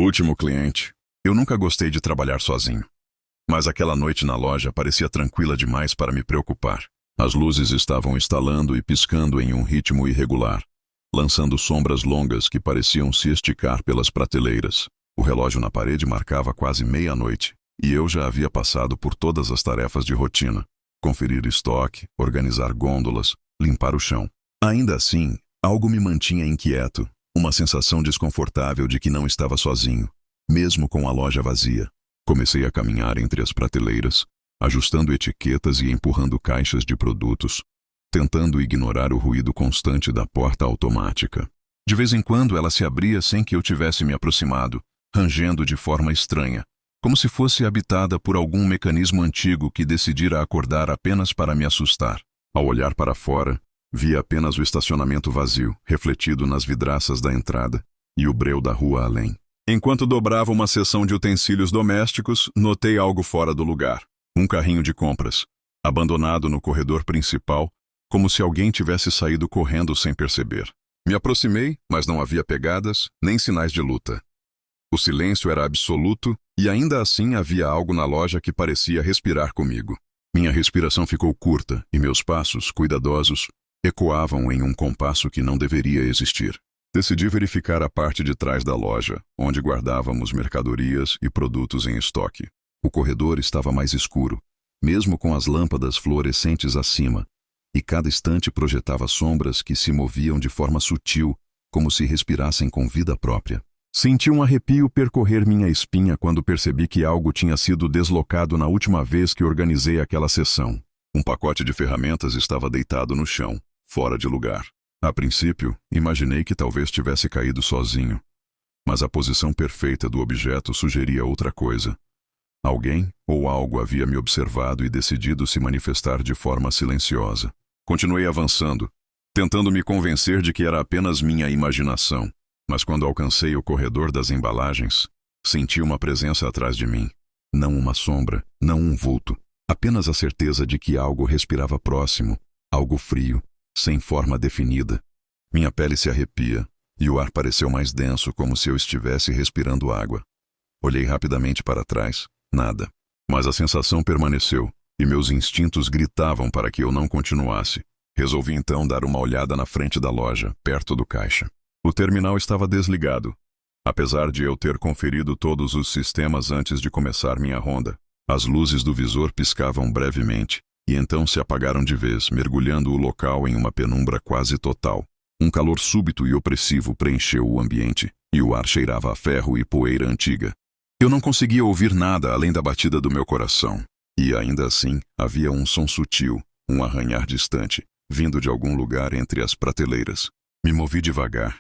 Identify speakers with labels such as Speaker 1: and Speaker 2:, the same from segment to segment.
Speaker 1: Último cliente. Eu nunca gostei de trabalhar sozinho. Mas aquela noite na loja parecia tranquila demais para me preocupar. As luzes estavam estalando e piscando em um ritmo irregular, lançando sombras longas que pareciam se esticar pelas prateleiras. O relógio na parede marcava quase meia-noite, e eu já havia passado por todas as tarefas de rotina: conferir estoque, organizar gôndolas, limpar o chão. Ainda assim, algo me mantinha inquieto, uma sensação desconfortável de que não estava sozinho, mesmo com a loja vazia. Comecei a caminhar entre as prateleiras, ajustando etiquetas e empurrando caixas de produtos, tentando ignorar o ruído constante da porta automática. De vez em quando ela se abria sem que eu tivesse me aproximado, rangendo de forma estranha, como se fosse habitada por algum mecanismo antigo que decidira acordar apenas para me assustar. Ao olhar para fora, via apenas o estacionamento vazio, refletido nas vidraças da entrada, e o breu da rua além. Enquanto dobrava uma seção de utensílios domésticos, notei algo fora do lugar. Um carrinho de compras, abandonado no corredor principal, como se alguém tivesse saído correndo sem perceber. Me aproximei, mas não havia pegadas, nem sinais de luta. O silêncio era absoluto, e ainda assim havia algo na loja que parecia respirar comigo. Minha respiração ficou curta, e meus passos, cuidadosos, ecoavam em um compasso que não deveria existir. Decidi verificar a parte de trás da loja, onde guardávamos mercadorias e produtos em estoque. O corredor estava mais escuro, mesmo com as lâmpadas fluorescentes acima, e cada estante projetava sombras que se moviam de forma sutil, como se respirassem com vida própria. Senti um arrepio percorrer minha espinha quando percebi que algo tinha sido deslocado na última vez que organizei aquela sessão. Um pacote de ferramentas estava deitado no chão, fora de lugar. A princípio, imaginei que talvez tivesse caído sozinho, mas a posição perfeita do objeto sugeria outra coisa. Alguém ou algo havia me observado e decidido se manifestar de forma silenciosa. Continuei avançando, tentando me convencer de que era apenas minha imaginação, mas quando alcancei o corredor das embalagens, senti uma presença atrás de mim. Não uma sombra, não um vulto, apenas a certeza de que algo respirava próximo, algo frio, sem forma definida. Minha pele se arrepia, e o ar pareceu mais denso, como se eu estivesse respirando água. Olhei rapidamente para trás, nada. Mas a sensação permaneceu, e meus instintos gritavam para que eu não continuasse. Resolvi então dar uma olhada na frente da loja, perto do caixa. O terminal estava desligado. Apesar de eu ter conferido todos os sistemas antes de começar minha ronda, as luzes do visor piscavam brevemente, e então se apagaram de vez, mergulhando o local em uma penumbra quase total. Um calor súbito e opressivo preencheu o ambiente, e o ar cheirava a ferro e poeira antiga. Eu não conseguia ouvir nada além da batida do meu coração, e ainda assim havia um som sutil, um arranhar distante, vindo de algum lugar entre as prateleiras. Me movi devagar,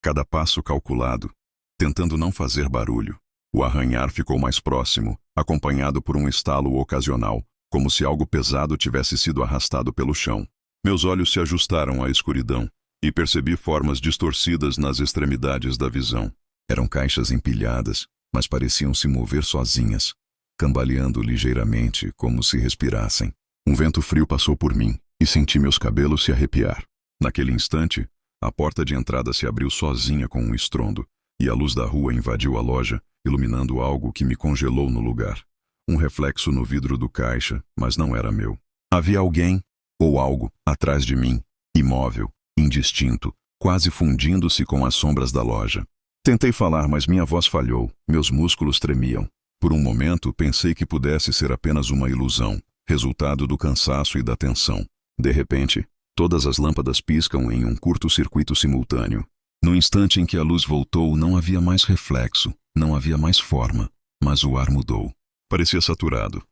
Speaker 1: cada passo calculado, tentando não fazer barulho. O arranhar ficou mais próximo, acompanhado por um estalo ocasional, como se algo pesado tivesse sido arrastado pelo chão. Meus olhos se ajustaram à escuridão, e percebi formas distorcidas nas extremidades da visão. Eram caixas empilhadas, mas pareciam se mover sozinhas, cambaleando ligeiramente, como se respirassem. Um vento frio passou por mim, e senti meus cabelos se arrepiar. Naquele instante, a porta de entrada se abriu sozinha com um estrondo, e a luz da rua invadiu a loja, iluminando algo que me congelou no lugar. Um reflexo no vidro do caixa, mas não era meu. Havia alguém, ou algo, atrás de mim, imóvel, indistinto, quase fundindo-se com as sombras da loja. Tentei falar, mas minha voz falhou, meus músculos tremiam. Por um momento, pensei que pudesse ser apenas uma ilusão, resultado do cansaço e da tensão. De repente, todas as lâmpadas piscam em um curto-circuito simultâneo. No instante em que a luz voltou, não havia mais reflexo, não havia mais forma, mas o ar mudou. Parecia saturado,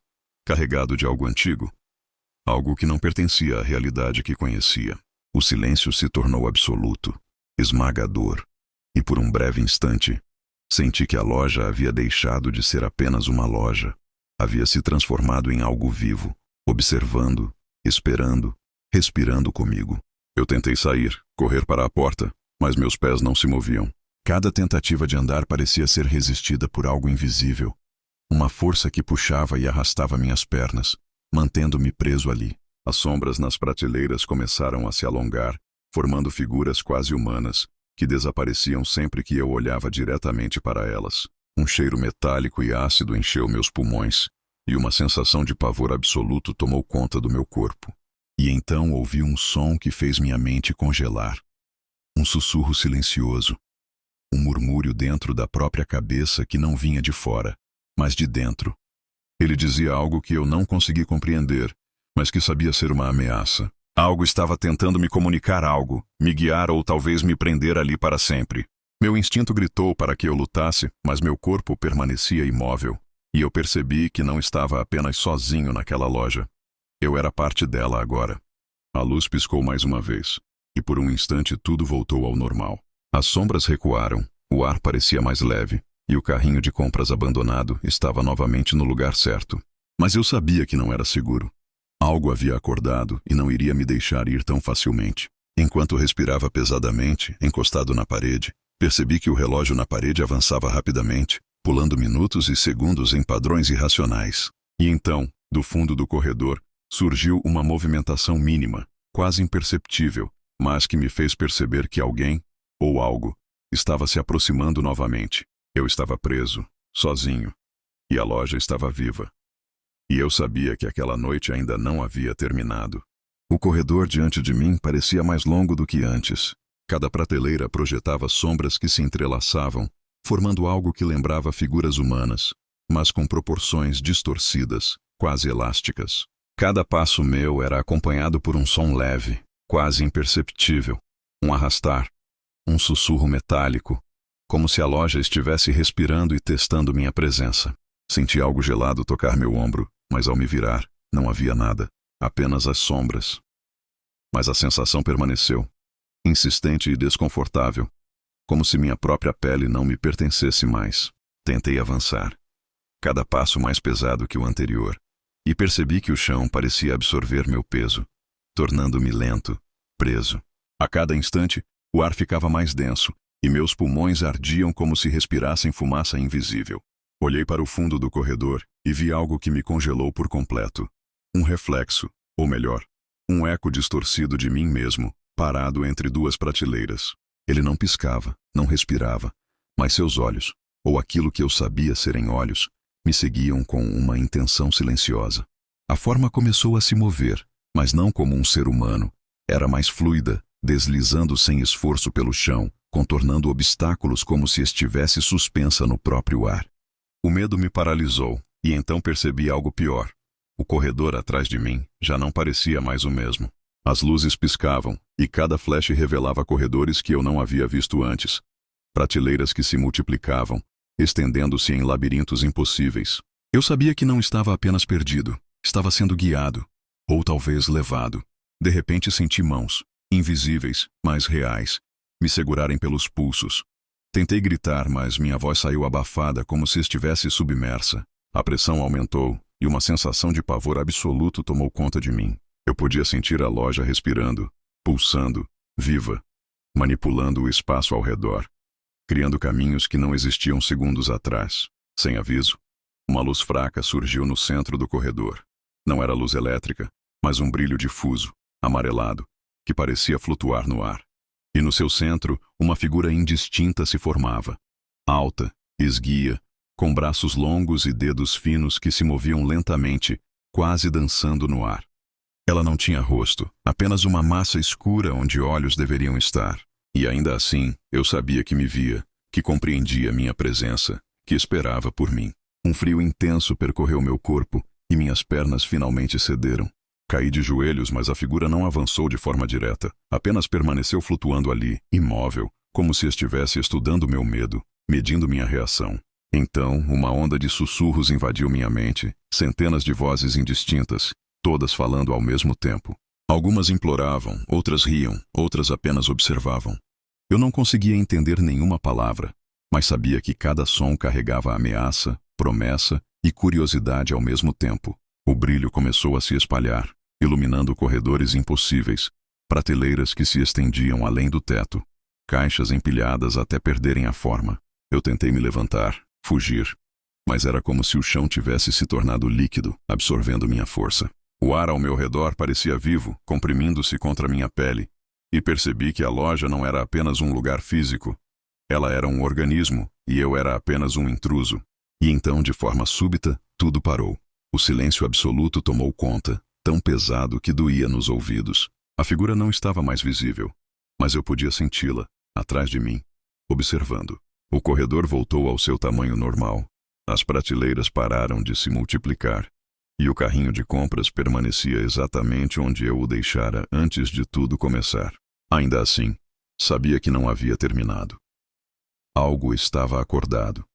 Speaker 1: carregado de algo antigo, algo que não pertencia à realidade que conhecia. O silêncio se tornou absoluto, esmagador, e por um breve instante, senti que a loja havia deixado de ser apenas uma loja. Havia se transformado em algo vivo, observando, esperando, respirando comigo. Eu tentei sair, correr para a porta, mas meus pés não se moviam. Cada tentativa de andar parecia ser resistida por algo invisível. Uma força que puxava e arrastava minhas pernas, mantendo-me preso ali. As sombras nas prateleiras começaram a se alongar, formando figuras quase humanas, que desapareciam sempre que eu olhava diretamente para elas. Um cheiro metálico e ácido encheu meus pulmões, e uma sensação de pavor absoluto tomou conta do meu corpo. E então ouvi um som que fez minha mente congelar. Um sussurro silencioso. Um murmúrio dentro da própria cabeça que não vinha de fora, mas de dentro. Ele dizia algo que eu não consegui compreender, mas que sabia ser uma ameaça. Algo estava tentando me comunicar algo, me guiar ou talvez me prender ali para sempre. Meu instinto gritou para que eu lutasse, mas meu corpo permanecia imóvel, e eu percebi que não estava apenas sozinho naquela loja. Eu era parte dela agora. A luz piscou mais uma vez, e por um instante tudo voltou ao normal. As sombras recuaram, o ar parecia mais leve, e o carrinho de compras abandonado estava novamente no lugar certo. Mas eu sabia que não era seguro. Algo havia acordado e não iria me deixar ir tão facilmente. Enquanto respirava pesadamente, encostado na parede, percebi que o relógio na parede avançava rapidamente, pulando minutos e segundos em padrões irracionais. E então, do fundo do corredor, surgiu uma movimentação mínima, quase imperceptível, mas que me fez perceber que alguém, ou algo, estava se aproximando novamente. Eu estava preso, sozinho, e a loja estava viva. E eu sabia que aquela noite ainda não havia terminado. O corredor diante de mim parecia mais longo do que antes. Cada prateleira projetava sombras que se entrelaçavam, formando algo que lembrava figuras humanas, mas com proporções distorcidas, quase elásticas. Cada passo meu era acompanhado por um som leve, quase imperceptível, um arrastar, um sussurro metálico, como se a loja estivesse respirando e testando minha presença. Senti algo gelado tocar meu ombro, mas ao me virar, não havia nada, apenas as sombras. Mas a sensação permaneceu, insistente e desconfortável, como se minha própria pele não me pertencesse mais. Tentei avançar, cada passo mais pesado que o anterior, e percebi que o chão parecia absorver meu peso, tornando-me lento, preso. A cada instante, o ar ficava mais denso, e meus pulmões ardiam como se respirassem fumaça invisível. Olhei para o fundo do corredor e vi algo que me congelou por completo. Um reflexo, ou melhor, um eco distorcido de mim mesmo, parado entre duas prateleiras. Ele não piscava, não respirava, mas seus olhos, ou aquilo que eu sabia serem olhos, me seguiam com uma intenção silenciosa. A forma começou a se mover, mas não como um ser humano. Era mais fluida, deslizando sem esforço pelo chão, contornando obstáculos como se estivesse suspensa no próprio ar. O medo me paralisou, e então percebi algo pior. O corredor atrás de mim já não parecia mais o mesmo. As luzes piscavam, e cada flash revelava corredores que eu não havia visto antes. Prateleiras que se multiplicavam, estendendo-se em labirintos impossíveis. Eu sabia que não estava apenas perdido, estava sendo guiado, ou talvez levado. De repente senti mãos, invisíveis, mas reais, me segurarem pelos pulsos. Tentei gritar, mas minha voz saiu abafada como se estivesse submersa. A pressão aumentou, e uma sensação de pavor absoluto tomou conta de mim. Eu podia sentir a loja respirando, pulsando, viva, manipulando o espaço ao redor, criando caminhos que não existiam segundos atrás. Sem aviso, uma luz fraca surgiu no centro do corredor. Não era luz elétrica, mas um brilho difuso, amarelado, que parecia flutuar no ar. E no seu centro, uma figura indistinta se formava. Alta, esguia, com braços longos e dedos finos que se moviam lentamente, quase dançando no ar. Ela não tinha rosto, apenas uma massa escura onde olhos deveriam estar. E ainda assim, eu sabia que me via, que compreendia minha presença, que esperava por mim. Um frio intenso percorreu meu corpo, e minhas pernas finalmente cederam. Caí de joelhos, mas a figura não avançou de forma direta, apenas permaneceu flutuando ali, imóvel, como se estivesse estudando meu medo, medindo minha reação. Então, uma onda de sussurros invadiu minha mente, centenas de vozes indistintas, todas falando ao mesmo tempo. Algumas imploravam, outras riam, outras apenas observavam. Eu não conseguia entender nenhuma palavra, mas sabia que cada som carregava ameaça, promessa e curiosidade ao mesmo tempo. O brilho começou a se espalhar, iluminando corredores impossíveis, prateleiras que se estendiam além do teto, caixas empilhadas até perderem a forma. Eu tentei me levantar, fugir, mas era como se o chão tivesse se tornado líquido, absorvendo minha força. O ar ao meu redor parecia vivo, comprimindo-se contra minha pele, e percebi que a loja não era apenas um lugar físico. Ela era um organismo, e eu era apenas um intruso. E então, de forma súbita, tudo parou. O silêncio absoluto tomou conta, tão pesado que doía nos ouvidos. A figura não estava mais visível, mas eu podia senti-la, atrás de mim, observando. O corredor voltou ao seu tamanho normal. As prateleiras pararam de se multiplicar, e o carrinho de compras permanecia exatamente onde eu o deixara antes de tudo começar. Ainda assim, sabia que não havia terminado. Algo estava acordado.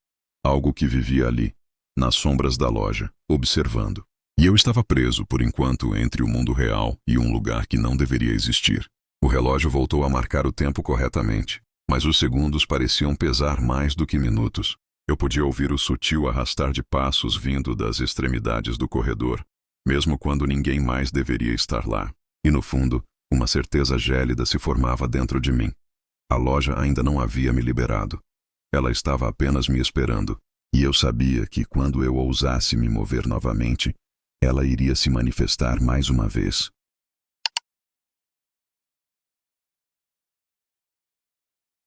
Speaker 1: Algo que vivia ali, nas sombras da loja, observando. E eu estava preso, por enquanto, entre o mundo real e um lugar que não deveria existir. O relógio voltou a marcar o tempo corretamente, mas os segundos pareciam pesar mais do que minutos. Eu podia ouvir o sutil arrastar de passos vindo das extremidades do corredor, mesmo quando ninguém mais deveria estar lá. E no fundo, uma certeza gélida se formava dentro de mim. A loja ainda não havia me liberado. Ela estava apenas me esperando, e eu sabia que quando eu ousasse me mover novamente, ela iria se manifestar mais uma vez.